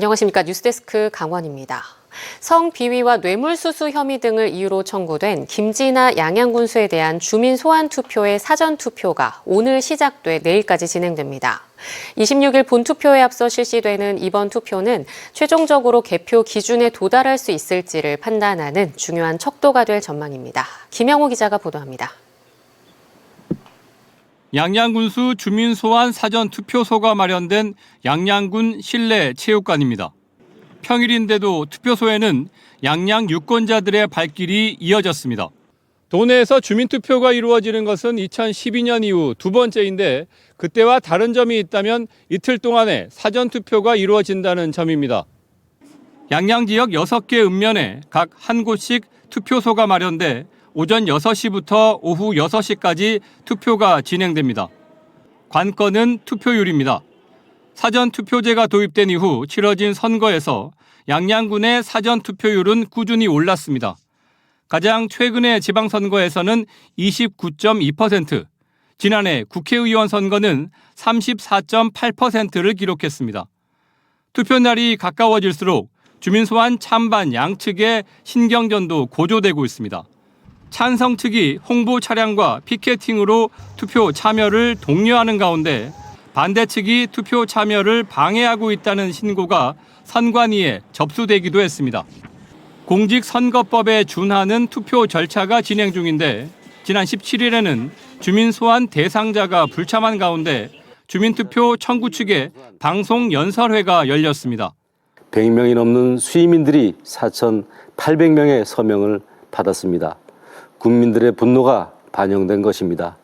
안녕하십니까. 뉴스데스크 강원입니다. 성비위와 뇌물수수 혐의 등을 이유로 청구된 김진아 양양군수에 대한 주민 소환 투표의 사전 투표가 오늘 시작돼 내일까지 진행됩니다. 26일 본투표에 앞서 실시되는 이번 투표는 최종적으로 개표 기준에 도달할 수 있을지를 판단하는 중요한 척도가 될 전망입니다. 김영호 기자가 보도합니다. 양양군수 주민 소환 사전 투표소가 마련된 양양군 실내 체육관입니다. 평일인데도 투표소에는 양양 유권자들의 발길이 이어졌습니다. 도내에서 주민투표가 이루어지는 것은 2012년 이후 두 번째인데 그때와 다른 점이 있다면 이틀 동안에 사전투표가 이루어진다는 점입니다. 양양 지역 6개 읍면에 각 한 곳씩 투표소가 마련돼 오전 6시부터 오후 6시까지 투표가 진행됩니다. 관건은 투표율입니다. 사전투표제가 도입된 이후 치러진 선거에서 양양군의 사전투표율은 꾸준히 올랐습니다. 가장 최근의 지방선거에서는 29.2%, 지난해 국회의원 선거는 34.8%를 기록했습니다. 투표날이 가까워질수록 주민소환 찬반 양측의 신경전도 고조되고 있습니다. 찬성 측이 홍보 차량과 피켓팅으로 투표 참여를 독려하는 가운데 반대 측이 투표 참여를 방해하고 있다는 신고가 선관위에 접수되기도 했습니다. 공직선거법에 준하는 투표 절차가 진행 중인데 지난 17일에는 주민 소환 대상자가 불참한 가운데 주민투표 청구 측의 방송 연설회가 열렸습니다. 100명이 넘는 수의민들이 4,800명의 서명을 받았습니다. 국민들의 분노가 반영된 것입니다.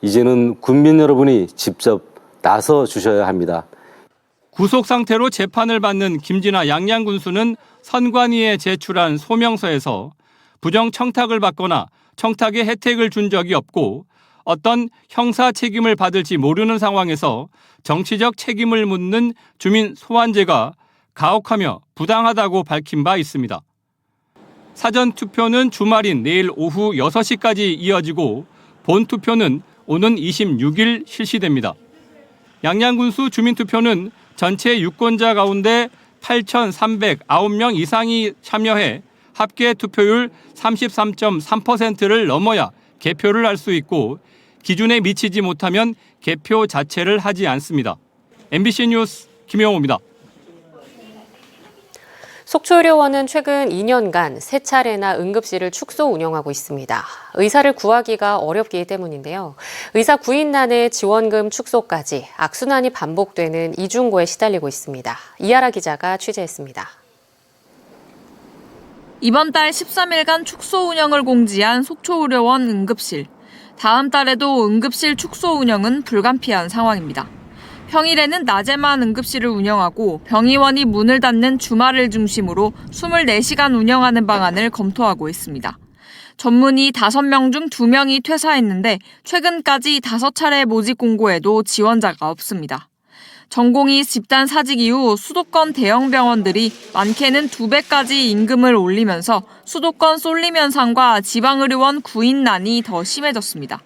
이제는 국민 여러분이 직접 나서 주셔야 합니다. 구속 상태로 재판을 받는 김진아 양양군수는 선관위에 제출한 소명서에서 부정 청탁을 받거나 청탁의 혜택을 준 적이 없고 어떤 형사 책임을 받을지 모르는 상황에서 정치적 책임을 묻는 주민 소환제가 가혹하며 부당하다고 밝힌 바 있습니다. 사전투표는 주말인 내일 오후 6시까지 이어지고 본투표는 오는 26일 실시됩니다. 양양군수 주민투표는 전체 유권자 가운데 8,309명 이상이 참여해 합계 투표율 33.3%를 넘어야 개표를 할 수 있고 기준에 미치지 못하면 개표 자체를 하지 않습니다. MBC 뉴스 김영호입니다. 속초의료원은 최근 2년간 3차례나 응급실을 축소 운영하고 있습니다. 의사를 구하기가 어렵기 때문인데요. 의사 구인난의 지원금 축소까지 악순환이 반복되는 이중고에 시달리고 있습니다. 이하라 기자가 취재했습니다. 이번 달 13일간 축소 운영을 공지한 속초의료원 응급실. 다음 달에도 응급실 축소 운영은 불가피한 상황입니다. 평일에는 낮에만 응급실을 운영하고 병의원이 문을 닫는 주말을 중심으로 24시간 운영하는 방안을 검토하고 있습니다. 전문의 5명 중 2명이 퇴사했는데 최근까지 5차례 모집 공고에도 지원자가 없습니다. 전공의 집단 사직 이후 수도권 대형 병원들이 많게는 2배까지 임금을 올리면서 수도권 쏠림 현상과 지방의료원 구인난이 더 심해졌습니다.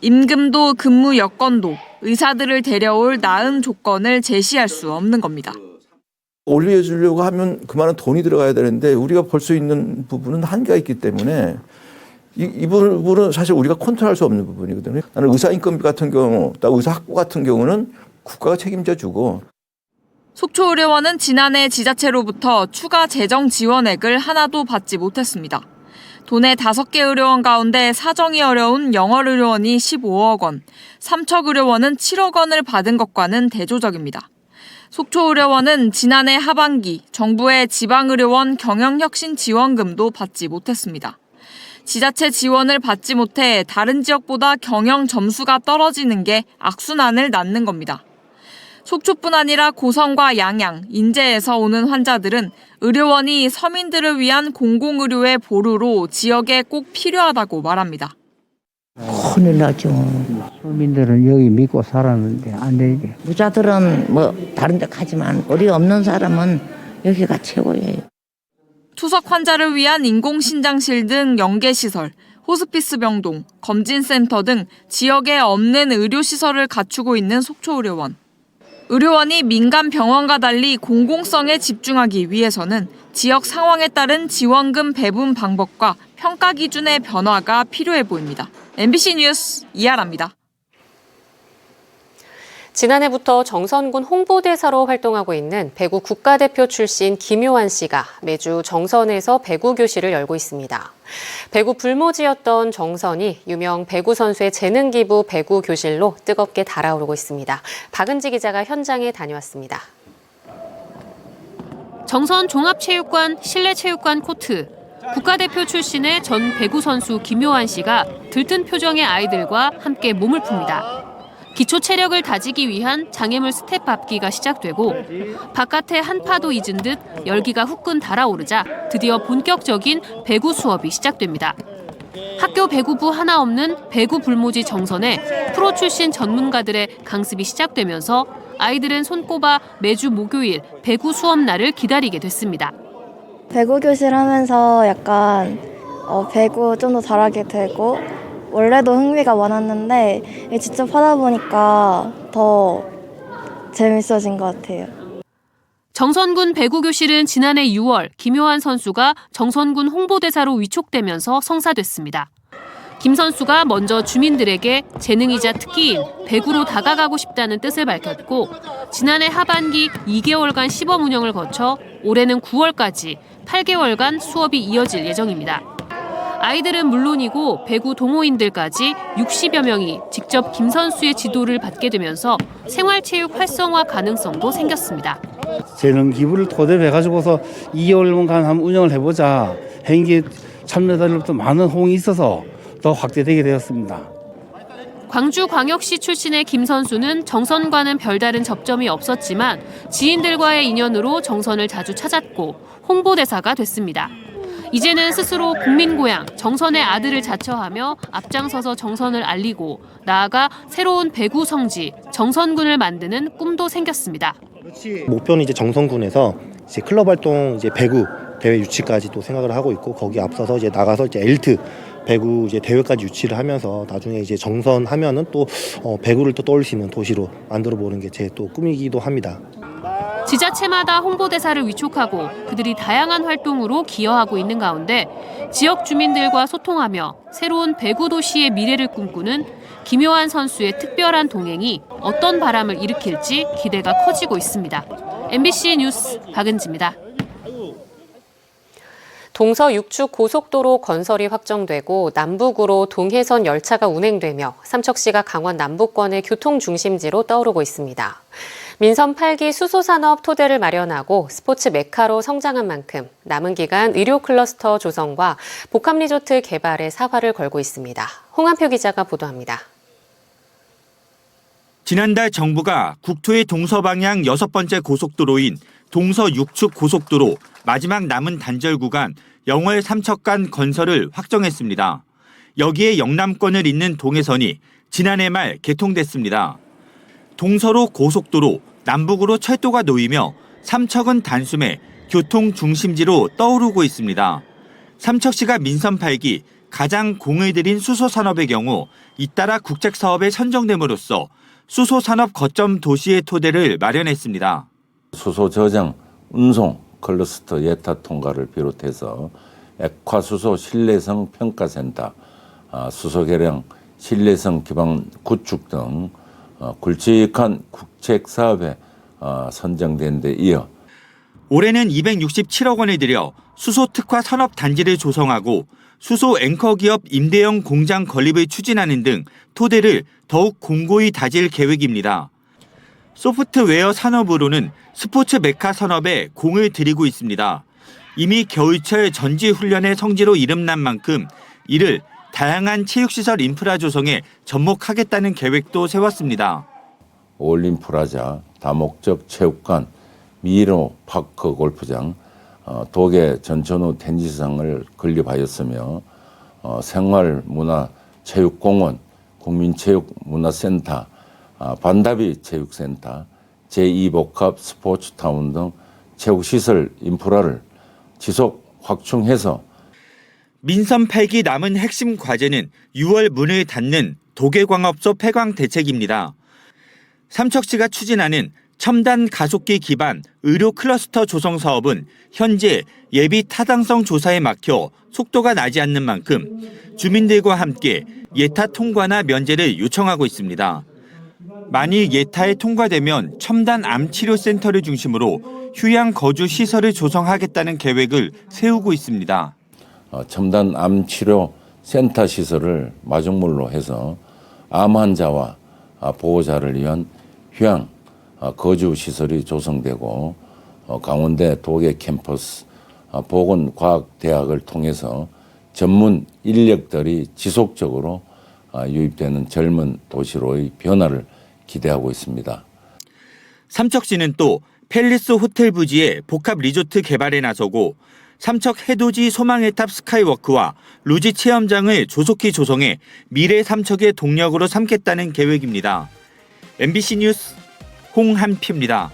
임금도 근무 여건도 의사들을 데려올 나은 조건을 제시할 수 없는 겁니다. 올려주려고 하면 그만한 돈이 들어가야 되는데 우리가 볼 수 있는 부분은 한계가 있기 때문에 이 부분은 사실 우리가 컨트롤할 수 없는 부분이거든요. 나는 의사 인건비 같은 경우, 또 의사 학부 같은 경우는 국가가 책임져 주고. 속초의료원은 지난해 지자체로부터 추가 재정 지원액을 하나도 받지 못했습니다. 도내 5개 의료원 가운데 사정이 어려운 영월의료원이 15억 원, 삼척의료원은 7억 원을 받은 것과는 대조적입니다. 속초의료원은 지난해 하반기 정부의 지방의료원 경영혁신 지원금도 받지 못했습니다. 지자체 지원을 받지 못해 다른 지역보다 경영 점수가 떨어지는 게 악순환을 낳는 겁니다. 속초뿐 아니라 고성과 양양, 인제에서 오는 환자들은 의료원이 서민들을 위한 공공의료의 보루로 지역에 꼭 필요하다고 말합니다. 큰일 나죠. 서민들은 여기 믿고 살았는데 안 되지. 부자들은 뭐 다른 데 가지만 우리 없는 사람은 여기가 최고예요. 투석 환자를 위한 인공신장실 등 연계시설, 호스피스 병동, 검진센터 등 지역에 없는 의료시설을 갖추고 있는 속초의료원. 의료원이 민간 병원과 달리 공공성에 집중하기 위해서는 지역 상황에 따른 지원금 배분 방법과 평가 기준의 변화가 필요해 보입니다. MBC 뉴스 이하라입니다. 지난해부터 정선군 홍보대사로 활동하고 있는 배구 국가대표 출신 김효한 씨가 매주 정선에서 배구 교실을 열고 있습니다. 배구 불모지였던 정선이 유명 배구 선수의 재능 기부 배구 교실로 뜨겁게 달아오르고 있습니다. 박은지 기자가 현장에 다녀왔습니다. 정선 종합체육관 실내체육관 코트. 국가대표 출신의 전 배구 선수 김효한 씨가 들뜬 표정의 아이들과 함께 몸을 풉니다. 기초 체력을 다지기 위한 장애물 스텝 밟기가 시작되고 바깥에 한파도 잊은 듯 열기가 후끈 달아오르자 드디어 본격적인 배구 수업이 시작됩니다. 학교 배구부 하나 없는 배구 불모지 정선에 프로 출신 전문가들의 강습이 시작되면서 아이들은 손꼽아 매주 목요일 배구 수업 날을 기다리게 됐습니다. 배구 교실 하면서 약간 배구 좀 더 잘하게 되고 원래도 흥미가 많았는데 직접 하다 보니까 더 재밌어진 것 같아요. 정선군 배구교실은 지난해 6월 김효한 선수가 정선군 홍보대사로 위촉되면서 성사됐습니다. 김 선수가 먼저 주민들에게 재능이자 특기인 배구로 다가가고 싶다는 뜻을 밝혔고 지난해 하반기 2개월간 시범 운영을 거쳐 올해는 9월까지 8개월간 수업이 이어질 예정입니다. 아이들은 물론이고 배구 동호인들까지 60여 명이 직접 김 선수의 지도를 받게 되면서 생활체육 활성화 가능성도 생겼습니다. 재능 기부를 토대로 해가지고서 2개월간 한번 운영을 해보자. 행기 참여자들로부터 많은 호응이 있어서 더 확대되게 되었습니다. 광주광역시 출신의 김 선수는 정선과는 별다른 접점이 없었지만 지인들과의 인연으로 정선을 자주 찾았고 홍보대사가 됐습니다. 이제는 스스로 국민고향 정선의 아들을 자처하며 앞장서서 정선을 알리고 나아가 새로운 배구 성지 정선군을 만드는 꿈도 생겼습니다. 목표는 이제 정선군에서 이제 클럽 활동 이제 배구 대회 유치까지도 생각을 하고 있고 거기 앞서서 이제 나가서 이제 엘트 배구 이제 대회까지 유치를 하면서 나중에 이제 정선하면은 또 배구를 또 떠올 수 있는 도시로 만들어 보는 게 제 또 꿈이기도 합니다. 지자체마다 홍보대사를 위촉하고 그들이 다양한 활동으로 기여하고 있는 가운데 지역 주민들과 소통하며 새로운 배구 도시의 미래를 꿈꾸는 김효한 선수의 특별한 동행이 어떤 바람을 일으킬지 기대가 커지고 있습니다. MBC 뉴스 박은지입니다. 동서 6축 고속도로 건설이 확정되고 남북으로 동해선 열차가 운행되며 삼척시가 강원 남부권의 교통 중심지로 떠오르고 있습니다. 민선 8기 수소산업 토대를 마련하고 스포츠 메카로 성장한 만큼 남은 기간 의료 클러스터 조성과 복합리조트 개발에 사활을 걸고 있습니다. 홍한표 기자가 보도합니다. 지난달 정부가 국토의 동서방향 6번째 고속도로인 동서 6축 고속도로 마지막 남은 단절 구간 영월 삼척간 건설을 확정했습니다. 여기에 영남권을 잇는 동해선이 지난해 말 개통됐습니다. 동서로 고속도로, 남북으로 철도가 놓이며 삼척은 단숨에 교통 중심지로 떠오르고 있습니다. 삼척시가 민선 8기 가장 공을 들인 수소산업의 경우 잇따라 국책사업에 선정됨으로써 수소산업 거점 도시의 토대를 마련했습니다. 수소 저장, 운송, 클러스터 예타 통과를 비롯해서 액화수소 신뢰성 평가센터, 수소 개량 신뢰성 기반 구축 등 굵직한 국책 사업에 선정된 데 이어 올해는 267억 원을 들여 수소 특화 산업 단지를 조성하고 수소 앵커 기업 임대형 공장 건립을 추진하는 등 토대를 더욱 공고히 다질 계획입니다. 소프트웨어 산업으로는 스포츠 메카 산업에 공을 들이고 있습니다. 이미 겨울철 전지 훈련의 성지로 이름난 만큼 이를 다양한 체육시설 인프라 조성에 접목하겠다는 계획도 세웠습니다. 올림프라자, 다목적 체육관, 미로 파크 골프장, 도계 전천후 텐니스장을 건립하였으며 생활문화체육공원, 국민체육문화센터, 반다비 체육센터, 제2복합 스포츠타운 등 체육시설 인프라를 지속 확충해서 민선 8기 남은 핵심 과제는 6월 문을 닫는 도계광업소 폐광 대책입니다. 삼척시가 추진하는 첨단 가속기 기반 의료 클러스터 조성 사업은 현재 예비 타당성 조사에 막혀 속도가 나지 않는 만큼 주민들과 함께 예타 통과나 면제를 요청하고 있습니다. 만일 예타에 통과되면 첨단 암치료센터를 중심으로 휴양 거주 시설을 조성하겠다는 계획을 세우고 있습니다. 첨단 암치료 센터 시설을 마중물로 해서 암 환자와 보호자를 위한 휴양 거주 시설이 조성되고 강원대 도계 캠퍼스 보건과학대학을 통해서 전문 인력들이 지속적으로 유입되는 젊은 도시로의 변화를 기대하고 있습니다. 삼척시는 또 팰리스 호텔 부지의 복합 리조트 개발에 나서고 삼척 해돋이 소망의 탑 스카이워크와 루지 체험장을 조속히 조성해 미래 삼척의 동력으로 삼겠다는 계획입니다. MBC 뉴스 홍한피입니다.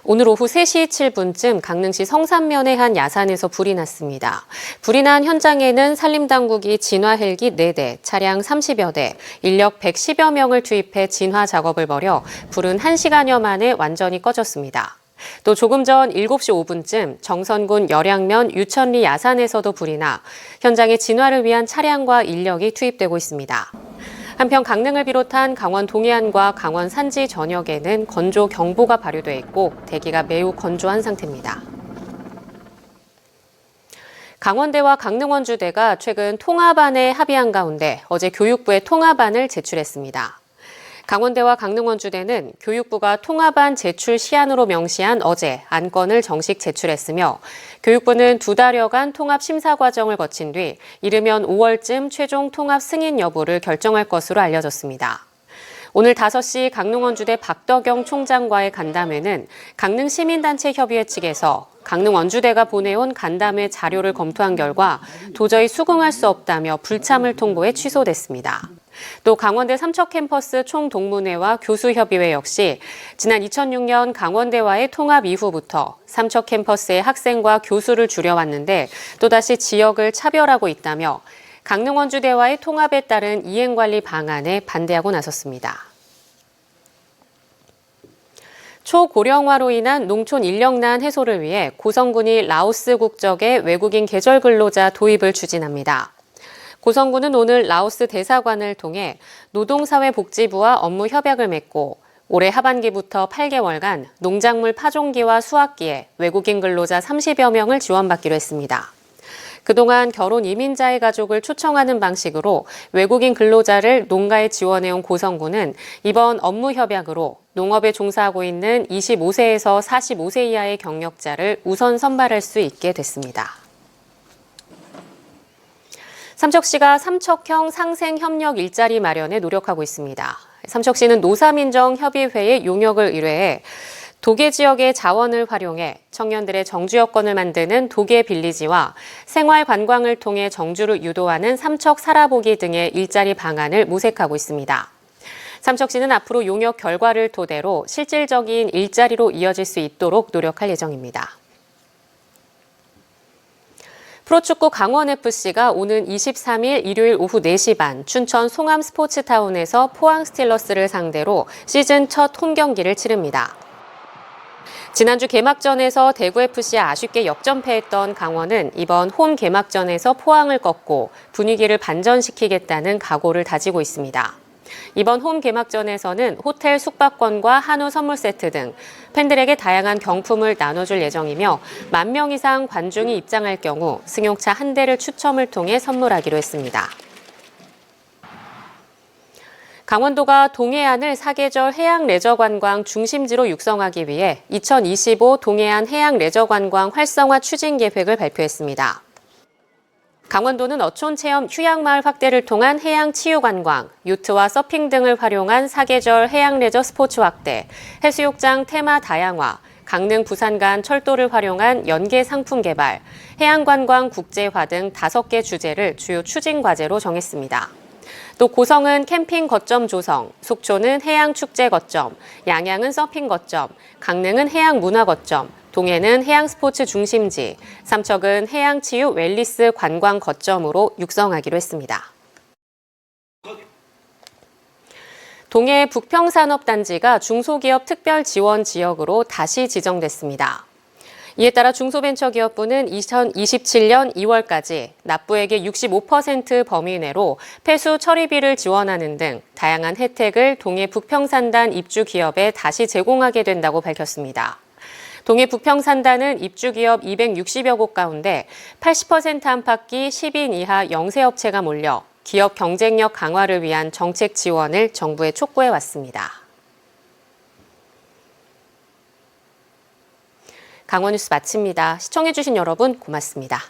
오늘 오후 3시 7분쯤 강릉시 성산면의 한 야산에서 불이 났습니다. 불이 난 현장에는 산림당국이 진화 헬기 4대, 차량 30여 대, 인력 110여 명을 투입해 진화 작업을 벌여 불은 1시간여 만에 완전히 꺼졌습니다. 또 조금 전 7시 5분쯤 정선군 열양면 유천리 야산에서도 불이 나 현장에 진화를 위한 차량과 인력이 투입되고 있습니다. 한편 강릉을 비롯한 강원 동해안과 강원 산지 전역에는 건조 경보가 발효돼 있고 대기가 매우 건조한 상태입니다. 강원대와 강릉원주대가 최근 통합안에 합의한 가운데 어제 교육부에 통합안을 제출했습니다. 강원대와 강릉원주대는 교육부가 통합안 제출 시한으로 명시한 어제 안건을 정식 제출했으며 교육부는 2달여간 통합 심사 과정을 거친 뒤 이르면 5월쯤 최종 통합 승인 여부를 결정할 것으로 알려졌습니다. 오늘 5시 강릉원주대 박덕영 총장과의 간담회는 강릉시민단체협의회 측에서 강릉원주대가 보내온 간담회 자료를 검토한 결과 도저히 수긍할 수 없다며 불참을 통보해 취소됐습니다. 또 강원대 삼척 캠퍼스 총동문회와 교수협의회 역시 지난 2006년 강원대와의 통합 이후부터 삼척 캠퍼스의 학생과 교수를 줄여왔는데 또다시 지역을 차별하고 있다며 강릉원주대와의 통합에 따른 이행관리 방안에 반대하고 나섰습니다. 초고령화로 인한 농촌 인력난 해소를 위해 고성군이 라오스 국적의 외국인 계절 근로자 도입을 추진합니다. 고성군은 오늘 라오스 대사관을 통해 노동사회복지부와 업무 협약을 맺고 올해 하반기부터 8개월간 농작물 파종기와 수확기에 외국인 근로자 30여 명을 지원받기로 했습니다. 그동안 결혼 이민자의 가족을 초청하는 방식으로 외국인 근로자를 농가에 지원해온 고성군은 이번 업무 협약으로 농업에 종사하고 있는 25세에서 45세 이하의 경력자를 우선 선발할 수 있게 됐습니다. 삼척시가 삼척형 상생협력 일자리 마련에 노력하고 있습니다. 삼척시는 노사민정협의회에 용역을 의뢰해 도계 지역의 자원을 활용해 청년들의 정주 여건을 만드는 도계 빌리지와 생활 관광을 통해 정주를 유도하는 삼척 살아보기 등의 일자리 방안을 모색하고 있습니다. 삼척시는 앞으로 용역 결과를 토대로 실질적인 일자리로 이어질 수 있도록 노력할 예정입니다. 프로축구 강원FC가 오는 23일 일요일 오후 4시 반 춘천 송암 스포츠타운에서 포항 스틸러스를 상대로 시즌 첫 홈경기를 치릅니다. 지난주 개막전에서 대구FC에 아쉽게 역전패했던 강원은 이번 홈 개막전에서 포항을 꺾고 분위기를 반전시키겠다는 각오를 다지고 있습니다. 이번 홈 개막전에서는 호텔 숙박권과 한우 선물 세트 등 팬들에게 다양한 경품을 나눠줄 예정이며 10,000명 이상 관중이 입장할 경우 승용차 1대를 추첨을 통해 선물하기로 했습니다. 강원도가 동해안을 사계절 해양 레저 관광 중심지로 육성하기 위해 2025 동해안 해양 레저 관광 활성화 추진 계획을 발표했습니다. 강원도는 어촌 체험 휴양마을 확대를 통한 해양 치유 관광, 요트와 서핑 등을 활용한 사계절 해양 레저 스포츠 확대, 해수욕장 테마 다양화, 강릉 부산 간 철도를 활용한 연계 상품 개발, 해양관광 국제화 등 5개 주제를 주요 추진 과제로 정했습니다. 또 고성은 캠핑 거점 조성, 속초는 해양 축제 거점, 양양은 서핑 거점, 강릉은 해양 문화 거점, 동해는 해양 스포츠 중심지, 삼척은 해양 치유 웰리스 관광 거점으로 육성하기로 했습니다. 동해 북평산업단지가 중소기업 특별 지원 지역으로 다시 지정됐습니다. 이에 따라 중소벤처기업부는 2027년 2월까지 납부액의 65% 범위 내로 폐수 처리비를 지원하는 등 다양한 혜택을 동해 북평산단 입주기업에 다시 제공하게 된다고 밝혔습니다. 동해 북평산단은 입주기업 260여 곳 가운데 80% 안팎이 10인 이하 영세업체가 몰려 기업 경쟁력 강화를 위한 정책 지원을 정부에 촉구해 왔습니다. 강원 뉴스 마칩니다. 시청해주신 여러분 고맙습니다.